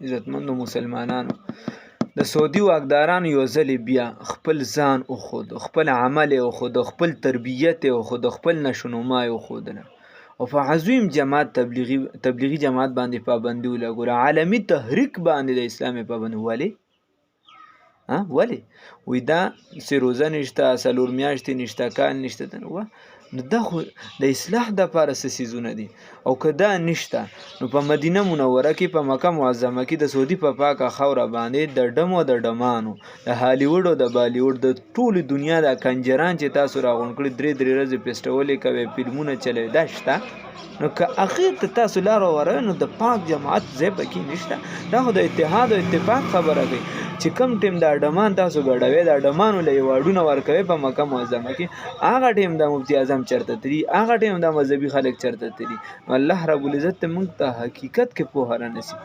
عزتمندو مسلمانانو د سعودي واکدارانو یو ځلې بیا خپل ځان وښود، خپل عمل یې وښود، خپل تربیت یې وښود، خپل نشونما یې وښودله او په عظیم جماعت تبلیغي جماعت باندې پابندي ولګوله، عالمي تحریک باندې د اسلام پابندي. ولې؟ وایي دا چې روزه نشته، 4 میاشتې نشته، کال نشته. نو دا خو د اصلاح دپاره څه څیزونه دي، او که دا نشته نو په مدینه منوره کې، په مکه معظمه کې د سعودي په پاکه خاوره باندې د ډمو د ډمانو، د هالیوډ او د بالیوډ د ټولې دنیا د کنجران چې تاسو راغونډ کړي 3 ورځې فیسټیولې کوي، فلمونه چلوي، دا شته. نو که اخر ته تاسو لار ووروئ نو د پاک جماعت ځای پکې نشته. دا خو د اتحاد او اتفاق خبره کوي چې کوم ټیم د اډمان تاسو ګډوي، د اډمانو له یو اډونه ورکوي په مکه معظمه کې، هغه ټیم د مفتی اعظم چرته تلي، هغه ټیم د مذهبي خلک چرته تلي. نو الله رب العزت موږ ته حقیقت کې پوهه را نصیب